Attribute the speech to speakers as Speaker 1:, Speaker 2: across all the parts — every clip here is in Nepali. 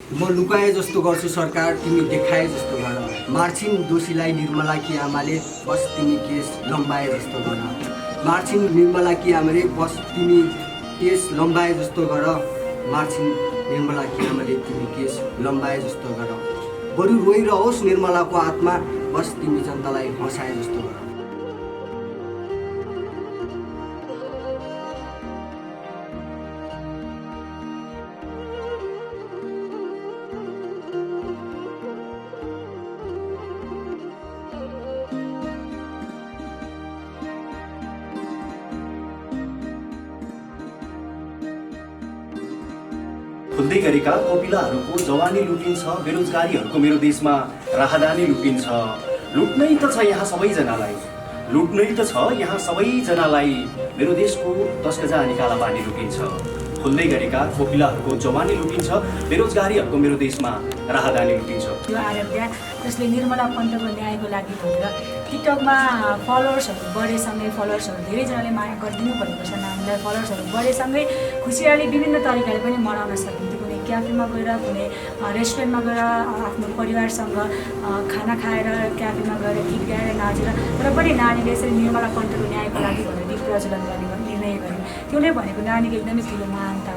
Speaker 1: म लुकाए जस्तो गर्छु सरकार, तिमी देखाए जस्तो गर। मार्छिन् दोषीलाई निर्मला कि आमाले, बस तिमी केस लम्बाए जस्तो गर। मार्छिन् निर्मला कि आमाले, बस तिमी केस लम्बाए जस्तो गर। मार्छिन् निर्मला कि आमाले, तिमी केस लम्बाए जस्तो गर। बरु रोइरहोस् निर्मलाको आत्मा, बस तिमी जनतालाई हँसाए जस्तो गर।
Speaker 2: खुल्दै गरेका कोपिलाहरूको जवानी लुटिन्छ, बेरोजगारीहरूको मेरो देशमा राहदानी लुटिन्छ। लुट्नै त छ यहाँ सबैजनालाई, लुट्नै त छ यहाँ सबैजनालाई, मेरो देशको 10 गजा अनि काला पानी लुटिन्छ। खुल्दै गरेका कोपिलाहरूको जवानी लुटिन्छ, बेरोजगारीहरूको मेरो देशमा राहदानी लुटिन्छ।
Speaker 3: यो आराध्या जसले निर्मला पन्तको न्यायको लागि भनेर टिकटकमा फलोवर्सहरू बढेसँगै फलोवर्सहरू धेरैजनाले माया गरिदिनु भएको छ। हामीलाई फलोवर्सहरू बढेसँगै खुसियाली विभिन्न तरिकाले पनि मनाउन सकिन्थ्यो। कुनै क्याफेमा गएर, कुनै रेस्टुरेन्टमा गएर आफ्नो परिवारसँग खाना खाएर, क्याफेमा गएर गीत गाएर नाचेर, तर पनि नानीले यसरी निर्मला पन्तको न्यायको लागि भनेर गीत प्रज्वलन गर्ने निर्णय गर्यो। त्यो नै भनेको नानीको एकदमै ठुलो महानता हो।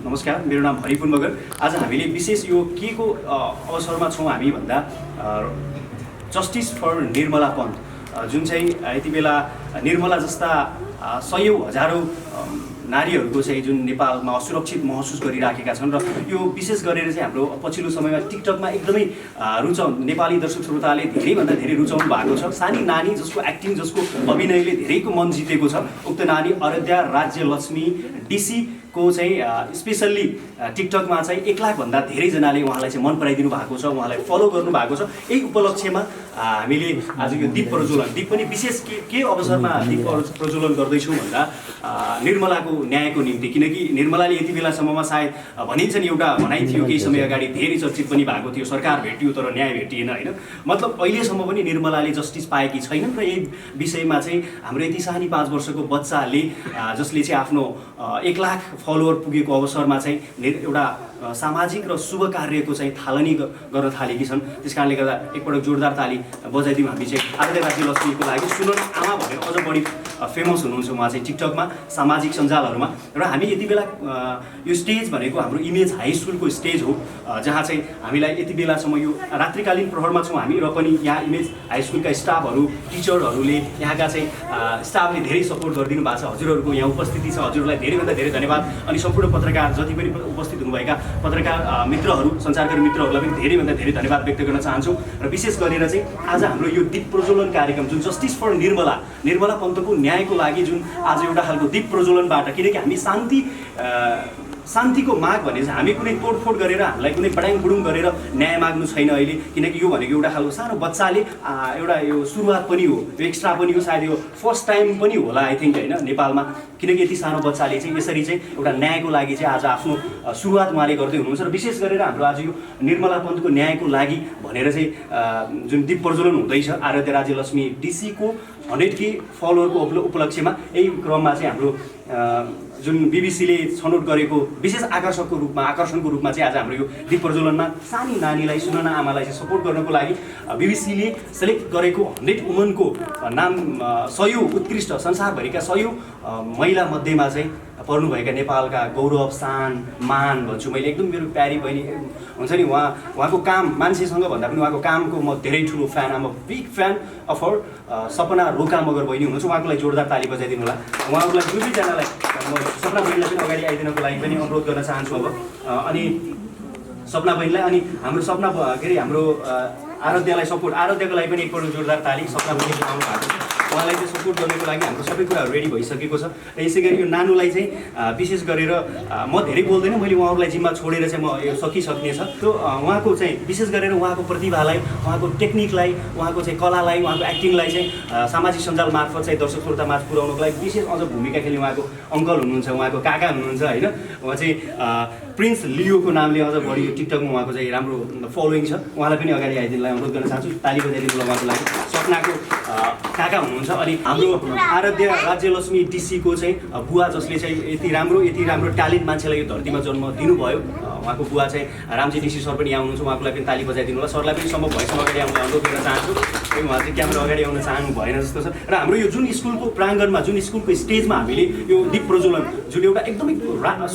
Speaker 2: नमस्कार, मेरो नाम हरिपुन मगर। आज हामीले विशेष यो के को अवसरमा छौँ हामी भन्दा जस्टिस फर निर्मला पन्त, जुन चाहिँ यति बेला निर्मला जस्ता सयौँ हजारौँ नारीहरूको चाहिँ जुन नेपालमा असुरक्षित महसुस गरिराखेका छन्। र यो विशेष गरेर चाहिँ हाम्रो पछिल्लो समयमा टिकटकमा एकदमै नेपाली दर्शक श्रोताले धेरैभन्दा धेरै रुचाउनु भएको छ। सानी नानी जसको एक्टिङ, जसको अभिनयले धेरैको मन जितेको छ, उक्त नानी आराध्या राज्यलक्ष्मी डिसी को चाहिँ स्पेसल्ली टिकटकमा चाहिँ 1 लाखभन्दा धेरैजनाले उहाँलाई चाहिँ मन पराइदिनु भएको छ, उहाँलाई फलो गर्नु भएको छ। यही उपलक्ष्यमा हामीले आज यो दीप प्रज्वलन, दीप पनि विशेष के अवसरमा दीप प्रज्वलन गर्दैछौँ भन्दा निर्मलाको न्यायको निम्ति। किनकि निर्मलाले यति बेलासम्ममा सायद भनिन्छ नि, एउटा भनाइ थियो केही समय अगाडि, धेरै चर्चित पनि भएको थियो, सरकार भेटियो तर न्याय भेटिएन, होइन। मतलब अहिलेसम्म पनि निर्मलाले जस्टिस पाएकी छैनन्। र यही विषयमा चाहिँ हाम्रो यति सानी 5 वर्षको बच्चाले, जसले चाहिँ आफ्नो 1 लाख फलोवर पुगेको अवसरमा चाहिँ एउटा सामाजिक र शुभ कार्यको चाहिँ थालनी गर्न थालेकी छन्। त्यस कारणले गर्दा एकपटक जोरदार ताली बजाइदिउँ हामी चाहिँ आराध्या राज्यलक्ष्मीको लागि। सुनन आमा भनेर अझ बढी फेमस हुनुहुन्छ उहाँ चाहिँ टिकटकमा, सामाजिक सञ्जालहरूमा। र हामी यति बेला यो स्टेज भनेको हाम्रो इमेज हाई स्कुलको स्टेज हो, जहाँ चाहिँ हामीलाई यति बेलासम्म यो रात्रिकालीन प्रहरमा छौँ हामी। र पनि यहाँ इमेज हाई स्कुलका स्टाफहरू, टिचरहरूले, यहाँका चाहिँ स्टाफले धेरै सपोर्ट गरिदिनु भएको छ। हजुरहरूको यहाँ उपस्थिति छ, हजुरलाई धेरैभन्दा धेरै धन्यवाद। अनि सम्पूर्ण पत्रकार जति पनि उपस्थित हुनुभएका पत्रकार मित्रहरू, सञ्चारकर्मी मित्रहरूलाई पनि धेरैभन्दा धेरै धन्यवाद व्यक्त गर्न चाहन्छु। र विशेष गरेर चाहिँ आज हाम्रो यो दीप प्रज्वलन कार्यक्रम, जुन जस्टिस फर निर्मला पन्तको न्यायको लागि जुन आज एउटा खालको दीप प्रज्वलनबाट, किनकि हामी शान्तिको माग भने चाहिँ हामी कुनै तोडफोड गरेर, हामीलाई कुनै बडाङबुडुङ गरेर न्याय माग्नु छैन अहिले। किनकि यो भनेको एउटा खालको सानो बच्चाले एउटा यो सुरुवात पनि हो, यो एक्स्ट्रा पनि हो, सायद यो फर्स्ट टाइम पनि होला आई थिङ्क, होइन, नेपालमा। किनकि यति सानो बच्चाले चाहिँ यसरी चाहिँ एउटा न्यायको लागि चाहिँ आज आफ्नो सुरुवात उहाँले गर्दै हुनुहुन्छ। र विशेष गरेर हाम्रो आज यो निर्मला पन्तको न्यायको लागि भनेर चाहिँ जुन दीप प्रज्वलन हुँदैछ आराध्या राज्यलक्ष्मी डिसीको 100K फलोवरको उपलक्ष्यमा, यही क्रममा चाहिँ हाम्रो जुन बिबिसीले छनौट गरेको विशेष आकर्षणको रूपमा चाहिँ आज हाम्रो यो दीप प्रज्वलनमा सानी नानीलाई, सुनना आमालाई चाहिँ सपोर्ट गर्नको लागि बिबिसीले सेलेक्ट गरेको 100 वुमनको नाम 100 उत्कृष्ट, संसारभरिका 100 महिला मध्येमा चाहिँ पर्नुभएका नेपालका गौरव, शान, मान भन्छु मैले। एकदम मेरो प्यारी बहिनी हुन्छ नि, उहाँको काम मान्छेसँग भन्दा पनि उहाँको कामको म धेरै ठुलो fan, I'm a big fan of her. Sapna Roka Magar बहिनी हुनुहुन्छ, उहाँको लागि जोरदार ताली बजाइदिनु होला। उहाँहरूलाई दुवैजनालाई म सपना बहिनीलाई पनि अगाडि आइदिनको लागि पनि अनुरोध गर्न चाहन्छु अब। अनि सपना बहिनीलाई, अनि हाम्रो हाम्रो आराध्यलाई सपोर्ट, आराध्यको लागि पनि एकपल्ट जोरदार ताली। सपना बहिनीले आउनु भएको छ। उहाँलाई चाहिँ सपोर्ट गर्नको लागि हाम्रो सबै कुराहरू रेडी भइसकेको छ र यसै गरी यो नानुलाई चाहिँ विशेष गरेर म धेरै बोल्दैन, मैले उहाँहरूलाई जिम्मा छोडेर चाहिँ म यो सकिसक्नेछ। त्यो उहाँको चाहिँ विशेष गरेर उहाँको प्रतिभालाई, उहाँको टेक्निकलाई, उहाँको चाहिँ कलालाई, उहाँको एक्टिङलाई चाहिँ सामाजिक सञ्जाल मार्फत चाहिँ दर्शक श्रोतामाझ पुर्याउनको लागि विशेष अझ भूमिका खेल्ने उहाँको अङ्कल हुनुहुन्छ, उहाँको काका हुनुहुन्छ होइन। उहाँ चाहिँ प्रिन्स लियोको नामले अझ बढी यो टिकटकमा उहाँको चाहिँ राम्रो फलोइङ छ। उहाँलाई पनि अगाडि आइदिनलाई अनुरोध गर्न चाहन्छु, ताली बजाइदिनु उहाँको लागि। सपनाको काका हुनुहुन्छ। अनि हाम्रो आराध्य राज्यलक्ष्मी डिसीको चाहिँ बुवा जसले चाहिँ यति राम्रो ट्यालेन्ट मान्छेलाई यो धरतीमा जन्म दिनुभयो, उहाँको बुवा चाहिँ रामजी डिसी सर पनि यहाँ हुनुहुन्छ, उहाँलाई पनि ताली बजाइदिनु होला। सरलाई पनि सम्भव भएसम्म अगाडि आउन अनुरोध गर्न चाहन्छु। उहाँ चाहिँ क्यामेरा अगाडि आउन चाहनु भएन जस्तो छ। र हाम्रो यो जुन स्कुलको प्राङ्गणमा, जुन स्कुलको स्टेजमा हामीले यो दीप प्रज्वलन, जुन एउटा एकदमै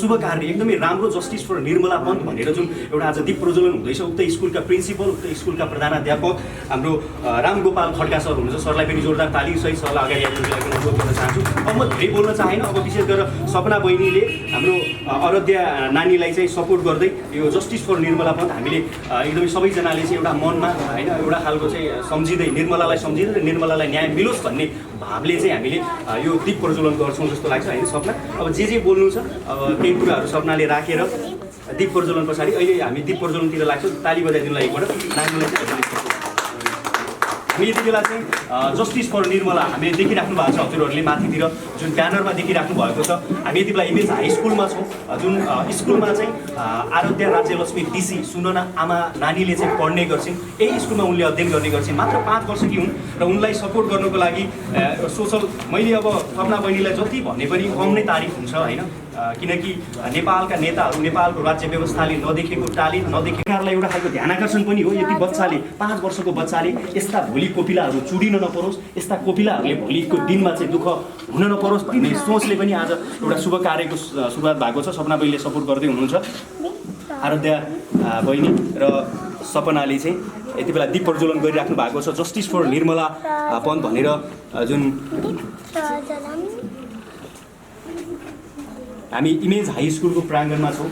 Speaker 2: शुभ कार्य, एकदमै राम्रो जस्टिस फर निर्मला पन्त भनेर जुन एउटा आज दीप प्रज्वलन हुँदैछ, उक्त स्कुलका प्रिन्सिपल, उक्त स्कुलका प्रधानाध्यापक हाम्रो रामगोपाल खड्का सर हुनुहुन्छ। सरलाई पनि जोरदार ताली सहित सरलाई अगाडि आइदिनुको लागि अनुरोध गर्न चाहन्छु। अब म धेरै बोल्न चाहेन। अब विशेष गरेर सपना बहिनीले हाम्रो आराध्या नानीलाई चाहिँ सपोर्ट गर्दै यो जस्टिस फर निर्मला पन्त हामीले एकदमै सबैजनाले चाहिँ एउटा मनमा होइन एउटा खालको चाहिँ सम्झिँदै, निर्मलालाई सम्झिँदै र निर्मलालाई न्याय मिलोस् भन्ने भावले चाहिँ हामीले यो दीप प्रज्वलन गर्छौँ जस्तो लाग्छ होइन सपना। अब जे बोल्नु छ, अब केही कुराहरू सपनाले राखेर दीप प्रज्वलन पछाडि अहिले हामी दीप प्रज्वलनतिर लाग्छौँ। ताली बजाइदिनुलाई एकपल्ट नानीलाई चाहिँ हामी यति बेला चाहिँ जस्टिस फर निर्मला हामीले देखिराख्नु भएको छ, हजुरहरूले माथितिर जुन ब्यानरमा देखिराख्नु भएको छ। हामी यति बेला इमेज हाई स्कुलमा छौँ, जुन स्कुलमा चाहिँ आराध्या राज्यलक्ष्मी डिसी सुनना आमा नानीले चाहिँ पढ्ने गर्छिन्। यही स्कुलमा उनले अध्ययन गर्ने गर्छिन्। मात्र 5 वर्षकी हुन् र उनलाई सपोर्ट गर्नको लागि सोसल मैले अब सपना बहिनीलाई जति भने पनि कम नै तारिफ हुन्छ होइन। किनकि नेपालका नेताहरू, नेपालको राज्य व्यवस्थाले नदेखेको ट्यालेन्ट, नदेखेकाहरूलाई एउटा खालको ध्यान आकर्षण पनि हो। यति बच्चाले, 5 वर्षको बच्चाले यस्ता भोलि कोपिलाहरू चुडिन नपरोस्, यस्ता कोपिलाहरूले भोलिको दिनमा चाहिँ दुःख हुन नपरोस् भन्ने सोचले पनि आज एउटा शुभ कार्यको सुरुवात भएको छ। सपना बहिनीले सपोर्ट गर्दै हुनुहुन्छ। आराध्या बहिनी र सपनाले चाहिँ यति बेला दीप प्रज्वलन गरिराख्नु भएको छ जस्टिस फर निर्मला पन्त भनेर। जुन हामी इमेज हाई स्कुलको प्राङ्गणमा छौँ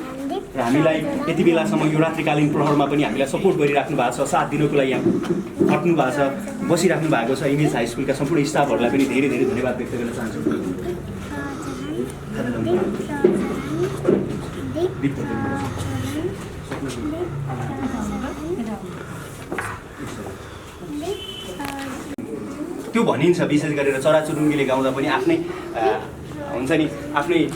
Speaker 2: र हामीलाई यति बेलासम्म यो रात्रिकालीन प्रहरमा पनि हामीलाई सपोर्ट गरिराख्नु भएको छ, साथ दिनको लागि यहाँ खट्नु भएको छ, बसिराख्नु भएको छ। इमेज हाई स्कुलका सम्पूर्ण स्टाफहरूलाई पनि धेरै धेरै धन्यवाद व्यक्त गर्न चाहन्छु। त्यो भनिन्छ विशेष गरेर चराचुरुङ्गीले गाउँदा पनि आफ्नै हुन्छ नि, आफ्नै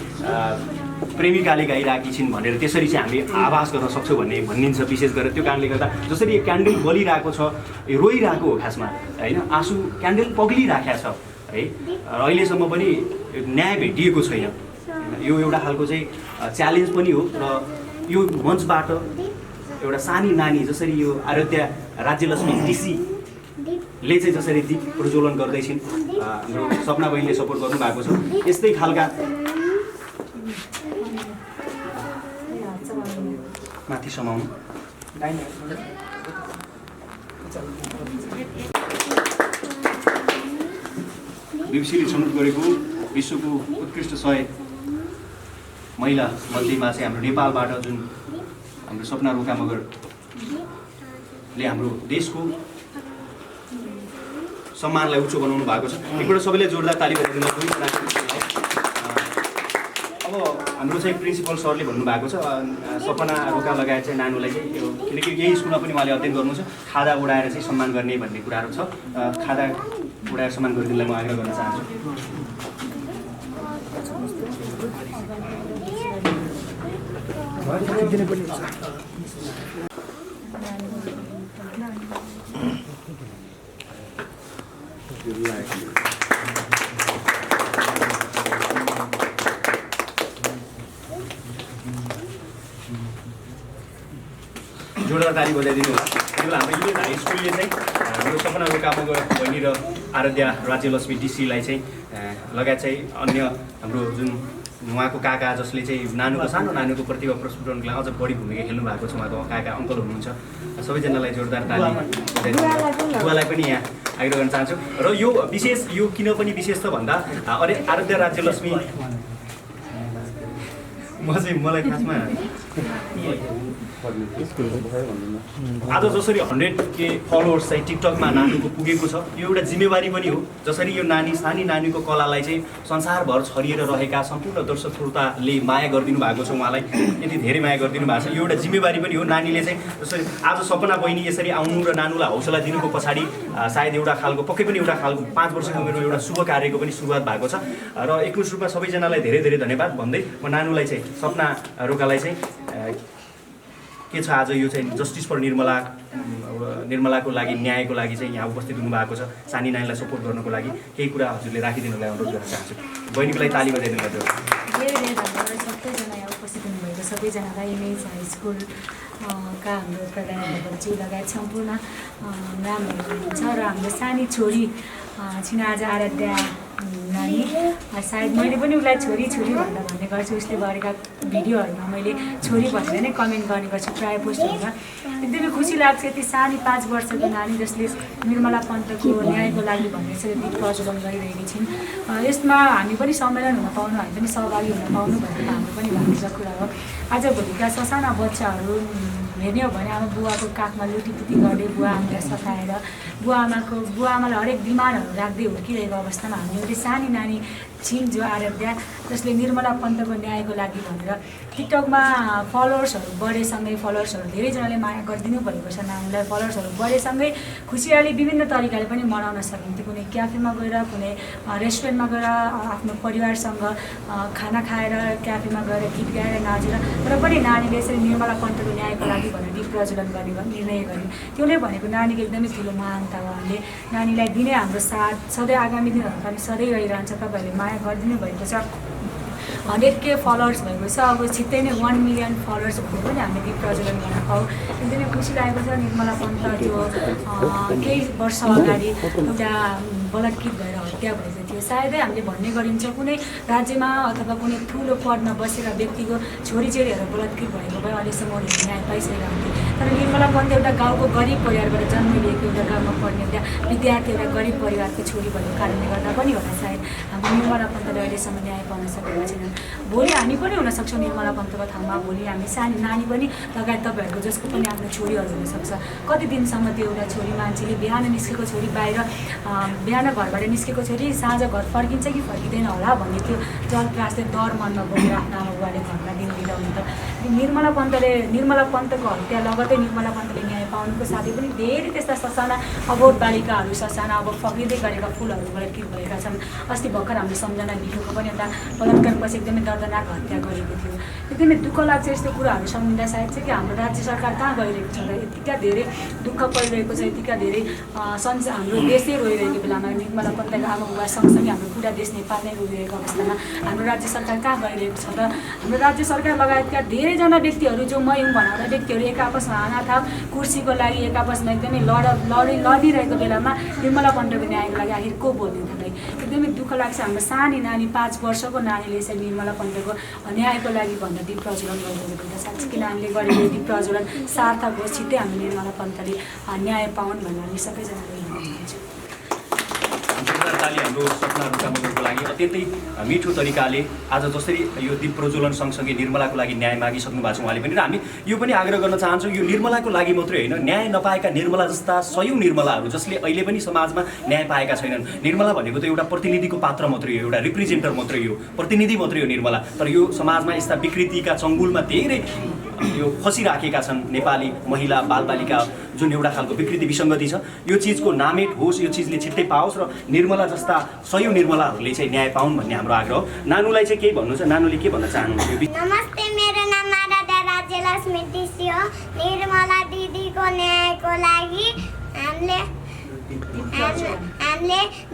Speaker 2: प्रेमिकाले गाइरहेकी छिन् भनेर त्यसरी चाहिँ हामीले आभास गर्न सक्छौँ भन्ने भनिन्छ। विशेष गरेर त्यो कारणले गर्दा जसरी क्यान्डल बलिरहेको छ, रोइरहेको हो खासमा होइन, आँसु क्यान्डल पग्लिराखेको छ है, अहिलेसम्म पनि न्याय भेटिएको छैन। यो एउटा खालको चाहिँ च्यालेन्ज पनि हो र यो मञ्चबाट एउटा सानी नानी जसरी यो आराध्या राज्यलक्ष्मी डिसीले चाहिँ जसरी दीप प्रज्वलन गर्दैछिन्, हाम्रो सपना बहिनीले सपोर्ट गर्नु भएको छ। यस्तै खालका माथि समाउनु बीबीसीले छनौट गरेको विश्वको उत्कृष्ट 100 महिला मध्येमा चाहिँ हाम्रो नेपालबाट जुन हाम्रो सपना रोका मगरले हाम्रो देशको सम्मानलाई उच्च बनाउनु भएको छ। एकपल्ट सबैले जोरदार ताली बजाइदिनु। अब हाम्रो चाहिँ प्रिन्सिपल सरले भन्नुभएको छ सपना रोका लगायत चाहिँ नानुलाई चाहिँ यो, किनकि यही स्कुलमा पनि उहाँले अध्ययन गर्नुहुन्छ, खादा उडाएर चाहिँ सम्मान गर्ने भन्ने कुराहरू छ। खादा उडाएर सम्मान गरिदिनलाई म आग्रह गर्न चाहन्छु। जोरदार ताली बजाइदिनु होला। त्यतिबेला हाम्रो इमेज हाई स्कुलले चाहिँ हाम्रो सपना रोका मगर बहिनी र आराध्या राज्यलक्ष्मी डिसीलाई चाहिँ लगायत चाहिँ अन्य हाम्रो जुन उहाँको काका जसले चाहिँ सानो नानीको प्रतिभा प्रस्फुटनको लागि अझ बढी भूमिका खेल्नु भएको छ, उहाँको काका अङ्कल हुनुहुन्छ। सबैजनालाई जोरदार ताली बजाइदिनु। बुवालाई पनि यहाँ आग्रह गर्न चाहन्छु। र यो विशेष, यो किन पनि विशेष छ भन्दा आराध्या राज्यलक्ष्मी मलाई खासमा आज जसरी 100K फलोवर्स चाहिँ टिकटकमा नानीको पुगेको छ, यो एउटा जिम्मेवारी पनि हो। जसरी यो सानी नानीको कलालाई चाहिँ संसारभर छरिएर रहेका सम्पूर्ण दर्शक श्रोताले माया गरिदिनु भएको छ, उहाँलाई यति धेरै माया गरिदिनु भएको छ, यो एउटा जिम्मेवारी पनि हो। नानीले चाहिँ जसरी आज सपना बहिनी यसरी आउनु र नानुलाई हौसला दिनुको पछाडि सायद एउटा खालको पक्कै पनि एउटा खालको 5 वर्षको उमेरमा एउटा शुभ कार्यको पनि सुरुवात भएको छ र एकमुष्ट रूपमा सबैजनालाई धेरै धेरै धन्यवाद भन्दै म नानुलाई चाहिँ सपना रोकालाई चाहिँ के छ आज यो चाहिँ जस्टिस फर निर्मलाको लागि न्यायको लागि चाहिँ यहाँ उपस्थित हुनुभएको छ। सानी नानीलाई सपोर्ट गर्नको लागि केही कुरा हजुरले राखिदिनुलाई अनुरोध गर्न चाहन्छु। बहिनीको लागि ताली बजाइदिनु पर्छ।
Speaker 3: धेरै धेरै धन्यवाद सबैजना यहाँ उपस्थित हुनुभएको सबैजनालाई। इमेज हाई स्कुल का हाम्रो प्रधानाध्यापकजी लगायत सम्पूर्ण म्यामहरू हुनुहुन्छ र हाम्रो सानी छोरी छिनाज आराध्या नानी, सायद मैले पनि उसलाई छोरी भन्दा भन्ने गर्छु। उसले गरेका भिडियोहरूमा मैले छोरी भनेर नै कमेन्ट गर्ने गर्छु प्रायः पोस्टहरूमा। एकदमै खुसी लाग्छ यति सानी 5 वर्षको नानी जसले निर्मला पन्तको न्यायको लागि भनेर यसरी दीप प्रज्वलन गरिरहेकी छिन्। यसमा हामी पनि सम्मेलन हुन पाउनु, हामी पनि सहभागी हुन पाउनु भनेर हाम्रो पनि भाग्यको कुरा हो। आजभोलिका ससाना बच्चाहरू हेर्ने हो भने आमा बुवाको काखमा लुटीपुटी गर्दै बुवा आमालाई सताएर बुवा आमालाई हरेक बिमारहरू राख्दै हुर्किरहेको अवस्थामा हामी एउटी सानी नानी छिन् जो आराध्या, जसले निर्मला पन्तको न्यायको लागि भनेर टिकटकमा फलोवर्सहरू बढेसँगै फलोवर्सहरू धेरैजनाले माया गरिदिनु भएको छ। नानीलाई फलोवर्सहरू बढेसँगै खुसियाली विभिन्न तरिकाले पनि मनाउन सकिन्थ्यो। कुनै क्याफेमा गएर, कुनै रेस्टुरेन्टमा गएर आफ्नो परिवारसँग खाना खाएर, क्याफेमा गएर गीत गाएर नाचेर, तर पनि नानीले यसरी निर्मला पन्तको न्यायको लागि भनेर दीप प्रज्वलन गर्ने निर्णय गर्यो। त्यो नै भनेको नानीको एकदमै ठुलो महानता हो। हामीले नानीलाई दिने हाम्रो साथ सधैँ आगामी दिनहरू पनि सधैँ रहिरहन्छ। तपाईँहरूले माया गरिदिनु भएको छ। 100K फलोवर्स भएको छ, अब छिट्टै नै 1 मिलियन फलोवर्स भएको पनि हामीले दीप प्रज्वलन गर्न पाऊँ एकदमै खुसी लागेको छ। निर्मला पन्त त्यो केही वर्ष अगाडि एउटा बलात्कृत भएर हत्या भएको थियो। सायदै हामीले भन्ने गरिन्छ कुनै राज्यमा अथवा कुनै ठुलो पदमा बसेका व्यक्तिको छोरीचेलीहरू बलात्कृत भएको भए अहिलेसम्म उनीहरूले न्याय पाइसकेका हुन्थे। तर निर्मला पन्त एउटा गाउँको गरिब परिवारबाट जन्म लिएको, एउटा गाउँमा पढ्ने एउटा विद्यार्थी, एउटा गरिब परिवारको छोरी भएको कारणले गर्दा पनि होला सायद हाम्रो निर्मला पन्तले अहिलेसम्म न्याय पाउन सकेका छैनन्। भोलि हामी पनि हुनसक्छौँ निर्मला पन्तको ठाउँमा। भोलि हामी सानी नानी पनि लगायत तपाईँहरूको जसको पनि आफ्नो छोरीहरू हुनसक्छ। कति दिनसम्म त्यो एउटा छोरी मान्छेले बिहान निस्केको छोरी बाहिर, बिहान घरबाट निस्केको छोरी साँझ घर फर्किन्छ कि फर्किँदैन होला भन्ने त्यो जलप्रासले डर मनमा बोकेर आफ्नो आमा बुवाले घरमा दिनुहुँदा हुन्छ। निर्मला पन्तको हत्या लगतै निर्मला पन्तले न्याय पाउनुको साथै पनि धेरै त्यस्ता ससाना अबोध बालिकाहरू, ससाना अब फक्रिँदै गरेका फुलहरू बलात्कृत भएका छन्। अस्ति भर्खर हामीले सम्झना भिडियोको पनि एउटा बलात्कारपछि एकदमै दर्दनाक हत्या गरेको थियो। एकदमै दुःख लाग्छ यस्तो कुराहरू सम्झिँदा। सायद चाहिँ कि हाम्रो राज्य सरकार कहाँ गइरहेको छ र यतिका धेरै दुःख परिरहेको छ, यतिका धेरै हाम्रो देशै रोइरहेको बेलामा निर्मला पन्तको आमा बुबा सँगसँगै हाम्रो पुरा देश नेपाल नै रोइरहेको अवस्थामा हाम्रो राज्य सरकार कहाँ गइरहेको छ र हाम्रो राज्य सरकार लगायतका धेरैजना व्यक्तिहरू जो म हुँ भनाउँदा व्यक्तिहरू एक आपसमा हानाथाप कुर्सीको लागि एक आपसमा एकदमै लडिरहेको बेलामा निर्मला पन्तको न्यायको लागि आखिर को बोल्ने थाहा। एकदमै दुःख लाग्छ। हाम्रो सानी नानी 5 वर्षको नानीले यसरी निर्मला पन्तको न्यायको लागि भनेर दीप प्रज्वलन गरिरहेको हुन्छ। साँच्चीकै नानीले गरेको दीप प्रज्वलन सार्थक होस्, छिट्टै हामी निर्मला पन्तले न्याय पाउन् भनेर हामी सबैजनाले चाहन्छु।
Speaker 2: हाम्रो सपना रोकाउनको लागि अत्यन्तै मिठो तरिकाले आज जसरी यो दीप प्रज्वलन सँगसँगै निर्मलाको लागि न्याय मागिसक्नु भएको छ उहाँले पनि। र हामी यो पनि आग्रह गर्न चाहन्छौँ यो निर्मलाको लागि मात्रै होइन, न्याय नपाएका निर्मला जस्ता सयौँ निर्मलाहरू जसले अहिले पनि समाजमा न्याय पाएका छैनन्। निर्मला भनेको त एउटा प्रतिनिधिको पात्र मात्रै हो, एउटा रिप्रेजेन्टर मात्रै हो, प्रतिनिधि मात्रै हो निर्मला। तर यो समाजमा यस्ता विकृतिका चङ्गुलमा धेरै यो फसिराखेका छन् नेपाली महिला बालबालिका, जुन एउटा खालको विकृति विसङ्गति छ। यो चिजको नामेट होस्, यो चिजले छिट्टै पाओस् र निर्मला जस्ता सयौँ निर्मलाहरूले चाहिँ न्याय पाउन् भन्ने हाम्रो आग्रह। नानुलाई चाहिँ केही भन्नु छ, नानुले के भन्न चाहनुहुन्छ?
Speaker 4: नमस्ते, मेरो नाम आराध्या राज्यलक्ष्मी ऋषि हो। निर्मला दिदीको न्यायको लागि हामीले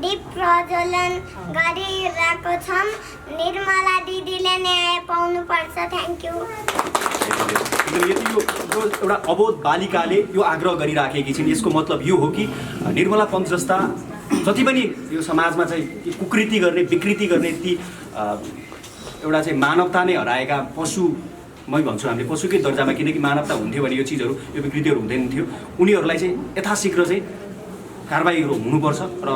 Speaker 4: दीप प्रज्वलन गरिरहेको छौँ। निर्मला दिदीले न्याय पाउनुपर्छ। Thank you.
Speaker 2: यदि यो एउटा अबोध बालिकाले यो आग्रह गरिराखेकी छिन्, यसको मतलब यो हो कि निर्मला पन्त जस्ता जति पनि यो समाजमा चाहिँ कुकृति गर्ने, विकृति गर्ने ती एउटा चाहिँ मानवता नै हराएका पशु, मै भन्छु हामीले पशुकै दर्जामा, किनकि मानवता हुन्थ्यो भने यो चिजहरू, यो विकृतिहरू हुँदैन थियो। उनीहरूलाई चाहिँ यथाशीघ्र चाहिँ कारबाहीहरू हुनुपर्छ र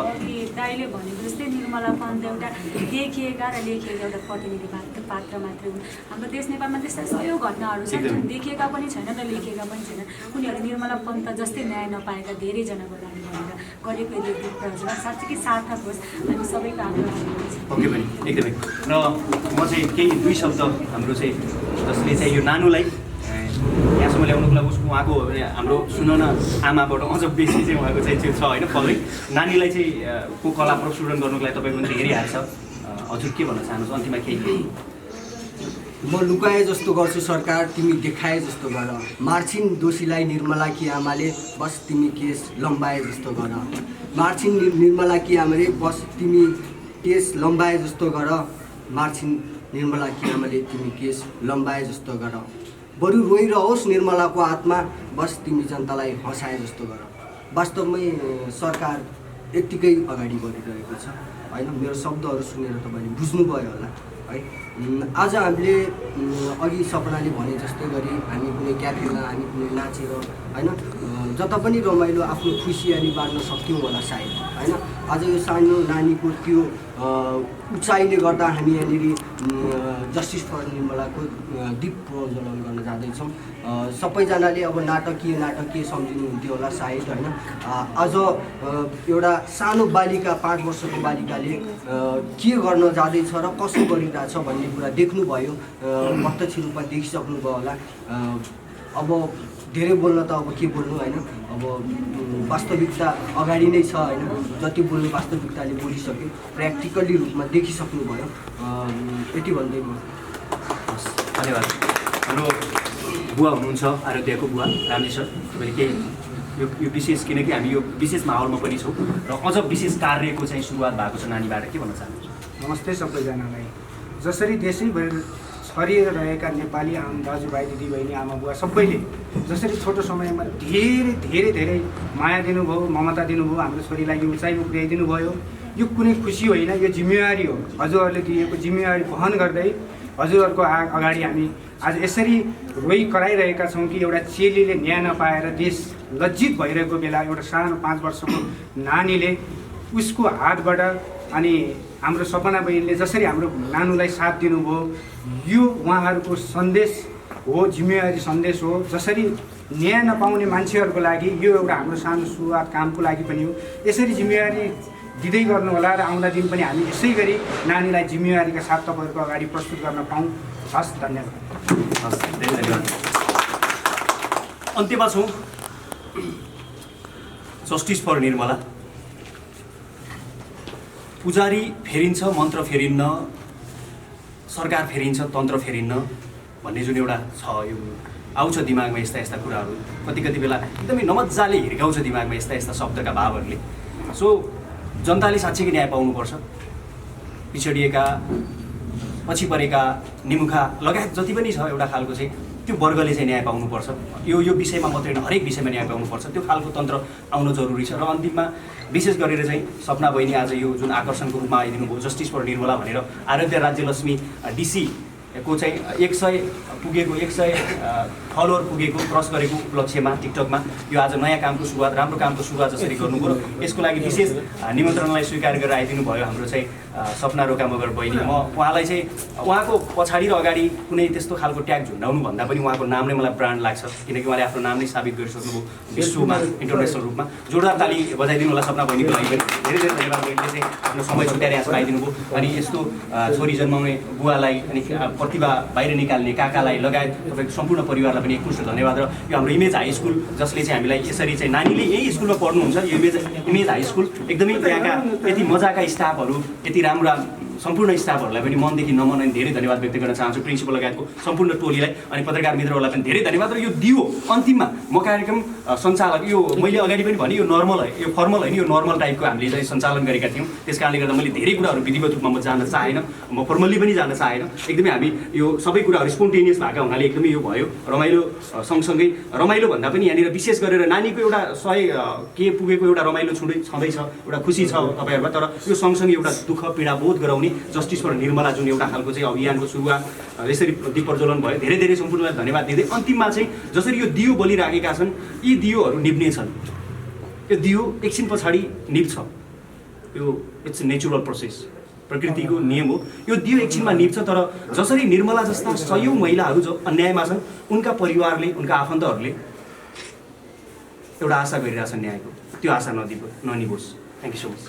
Speaker 3: दाइले भनेको जस्तै निर्मला पन्त एउटा देखिएका र लेखिएका एउटा प्रतिनिधि पात्र मात्रै हुन्। हाम्रो देश नेपालमा त्यस्ता सयौँ घटनाहरू छन् जुन देखिएका पनि छैन र लेखिएका पनि छैन। उनीहरू निर्मला पन्त जस्तै न्याय नपाएका धेरैजनाको लागि भनेर गरेको यो प्रयोजन साँच्चीकै सार्थक होस्, हामी सबैको आग्रह छ।
Speaker 2: पक्कै पनि एकदमै। र म चाहिँ केही 2 शब्द हाम्रो चाहिँ जसले चाहिँ यो नानुलाई यहाँसम्म ल्याउनुको लागि उहाँको हाम्रो सुनाउन आमाबाट अझ बेसी चाहिँ उहाँको चाहिँ छ होइन फलै नानीलाई चाहिँ को कला प्रस्तुत गर्नुको लागि तपाईँको पनि धेरै हात छ। हजुर के भन्न चाहनुहुन्छ अन्तिममा केही?
Speaker 1: म लुकाए जस्तो गर्छु सरकार, तिमी देखाए जस्तो गर। मार्छिन् दोषीलाई निर्मला कि आमाले, बस तिमी केस लम्बाए जस्तो गर। मार्छिन् निर्मला कि आमाले, बस तिमी केस लम्बाए जस्तो गर। मार्छिन् निर्मला कि आमाले, तिमी केस लम्बाए जस्तो गर। बरु रोइरहोस् निर्मलाको आत्मा, बस तिमी जनतालाई हँसाए जस्तो गर। वास्तवमै सरकार यत्तिकै अगाडि बढिरहेको छ होइन। मेरो शब्दहरू सुनेर तपाईँले बुझ्नुभयो होला है। आज हामीले अघि सपनाले भने जस्तै गरी हामी कुनै क्याफेमा हामी कुनै नाचेर होइन जता पनि रमाइलो आफ्नो खुसियाली बाँड्न सक्थ्यौँ होला सायद होइन। आज यो सानो नानीको त्यो उचाइले गर्दा हामी यहाँनिर जस्टिस फर निर्मलाको दीप प्रज्वलन गर्न जाँदैछौँ। सबैजनाले अब नाटकीय सम्झिनुहुन्थ्यो होला सायद होइन। आज एउटा सानो बालिका 5 वर्षको बालिकाले के गर्न जाँदैछ र कसो गरिरहेछ भन्ने कुरा देख्नुभयो, प्रत्यक्ष रूपमा देखिसक्नुभयो होला। अब धेरै बोल्न त अब के बोल्नु होइन। अब वास्तविकता अगाडि नै छ होइन। जति बोल्नु वास्तविकताले बोलिसक्यो, प्र्याक्टिकली रूपमा देखिसक्नुभयो। यति भन्दै म
Speaker 2: धन्यवाद। हाम्रो बुवा हुनुहुन्छ आराध्यको बुवा रामजी सर, तपाईँले केही यो विशेष किनकि हामी यो विशेष माहौलमा पनि छौँ र अझ विशेष कार्यको चाहिँ सुरुवात भएको छ नानीबाट, के भन्न चाहनुहुन्छ?
Speaker 5: नमस्ते सबैजनालाई। जसरी देशैभरि छरिएर रहेका नेपाली आम दाजुभाइ दिदीबहिनी आमा बुवा सबैले जसरी छोटो समयमा धेरै धेरै धेरै माया दिनुभयो, ममता दिनुभयो, हाम्रो छोरीलाई यो उचाइमा पुर्याइदिनु भयो, यो कुनै खुसी होइन, यो जिम्मेवारी हो। हजुरहरूले दिएको जिम्मेवारी वहन गर्दै हजुरहरूको अगाडि हामी आज यसरी रोइ कराइरहेका छौँ कि एउटा चेलीले न्याय नपाएर देश लज्जित भइरहेको बेला एउटा सानो 5 वर्षको नानीले उसको हातबाट अनि हाम्रो सपना बहिनीले जसरी हाम्रो नानुलाई साथ दिनुभयो, यो उहाँहरूको सन्देश हो, जिम्मेवारी सन्देश हो। जसरी न्याय नपाउने मान्छेहरूको लागि यो एउटा हाम्रो सानो सुरुवात कामको लागि पनि हो। यसरी जिम्मेवारी दिँदै गर्नु होला र आउँदा दिन पनि हामी यसै गरी नानीलाई जिम्मेवारीका साथ तपाईँहरूको अगाडि प्रस्तुत गर्न पाऊँ। हस्, धन्यवाद।
Speaker 2: हस्, धेरै धन्यवाद। अन्त्यमा छौँ जस्टिस फर निर्मला। पुजारी फेरिन्छ, मन्त्र फेरिन्न, सरकार फेरिन्छ, तन्त्र फेरिन्न भन्ने जुन एउटा छ, यो आउँछ दिमागमा यस्ता यस्ता कुराहरू। कति बेला एकदमै नमजाले हिर्काउँछ दिमागमा यस्ता यस्ता शब्दका भावहरूले। सो जनताले साँच्चीकै न्याय पाउनुपर्छ। पिछडिएका, पछि परेका, निमुखा लगायत जति पनि छ एउटा खालको चाहिँ त्यो वर्गले चाहिँ न्याय पाउनुपर्छ। यो विषयमा मात्रै होइन, हरेक विषयमा न्याय पाउनुपर्छ। त्यो खालको तन्त्र आउनु जरुरी छ। र अन्तिममा विशेष गरेर चाहिँ सपना बहिनी आज यो जुन आकर्षणको रूपमा आइदिनु भयो जस्टिस फर निर्मला भनेर, आराध्य राज्यलक्ष्मी डिसी को चाहिँ 100 पुगेको 100 फलोवर पुगेको क्रस गरेको उपलक्ष्यमा टिकटकमा यो आज नयाँ कामको सुरुवात, राम्रो कामको सुरुवात जसरी गर्नुभयो र यसको लागि विशेष निमन्त्रणलाई स्वीकार गरेर आइदिनु भयो हाम्रो चाहिँ सपना रोका मगर बहिनी। म उहाँलाई चाहिँ उहाँको पछाडि र अगाडि कुनै त्यस्तो खालको ट्याग झुन्डाउनु भन्दा पनि उहाँको नाम नै मलाई ब्रान्ड लाग्छ, किनकि उहाँले आफ्नो नाम नै साबित गरिसक्नुभयो विश्वमा, इन्टरनेसनल रूपमा। जोरदार ताली बजाइदिनु होला सपना बहिनीको लागि पनि। धेरै धेरै धन्यवाद। बहिनीले चाहिँ आफ्नो समय छुट्याएर यहाँसम्म आइदिनु भयो अनि यस्तो छोरी जन्माउने बुवालाई अनि प्रतिभा बाहिर निकाल्ने काकालाई लगायत तपाईँको सम्पूर्ण परिवारलाई पनि एकमुष्ट धन्यवाद। र यो हाम्रो इमेज हाई स्कुल जसले चाहिँ हामीलाई यसरी चाहिँ नानीले यही स्कुलमा पढ्नुहुन्छ, यो इमेज हाई स्कुल एकदमै त्यहाँका यति मजाका स्टाफहरू, यति राम्रा सम्पूर्ण स्टाफहरूलाई पनि मनदेखि नमन धेरै धन्यवाद व्यक्त गर्न चाहन्छु, प्रिन्सिपल लगायतको सम्पूर्ण टोलीलाई अनि पत्रकार मित्रहरूलाई पनि धेरै धन्यवाद। र यो दियो अन्तिममा म कार्यक्रम सञ्चालक, यो मैले अगाडि पनि भने यो नर्मल है, यो फर्मल होइन, यो नर्मल टाइपको हामीले चाहिँ सञ्चालन गरेका थियौँ। त्यस कारणले गर्दा मैले धेरै कुराहरू विधिवत रूपमा म जान्न चाहेन, म फर्मल्ली पनि जान चाहेन। एकदमै हामी यो सबै कुराहरू स्पोन्टेनियस भएका हुनाले एकदमै यो भयो रमाइलो। सँगसँगै रमाइलो भन्दा पनि यहाँनिर विशेष गरेर नानीको एउटा 100 के पुगेको एउटा रमाइलो छँदैछ, एउटा खुसी छ तपाईँहरूमा। तर यो सँगसँगै एउटा दुःख पीडा बोध गराउने जस्टिस फर निर्मला जुन एउटा खालको चाहिँ अभियानको सुरुवात यसरी दीप प्रज्वलन भयो। धेरै धेरै सम्पूर्णलाई धन्यवाद दिँदै अन्तिममा चाहिँ जसरी यो दियो बलिराखेका छन्, यी दियोहरू निभ्नेछन्। यो दियो एकछिन पछाडि निप्छ, यो इट्स नेचुरल प्रोसेस, प्रकृतिको नियम हो। यो दियो एकछिनमा निप्छ, तर जसरी निर्मला जस्ता सयौँ महिलाहरू जो अन्यायमा छन् उनका परिवारले, उनका आफन्तहरूले एउटा आशा गरिरहेछन् न्यायको, त्यो आशा ननिभोस्। Thank you so much.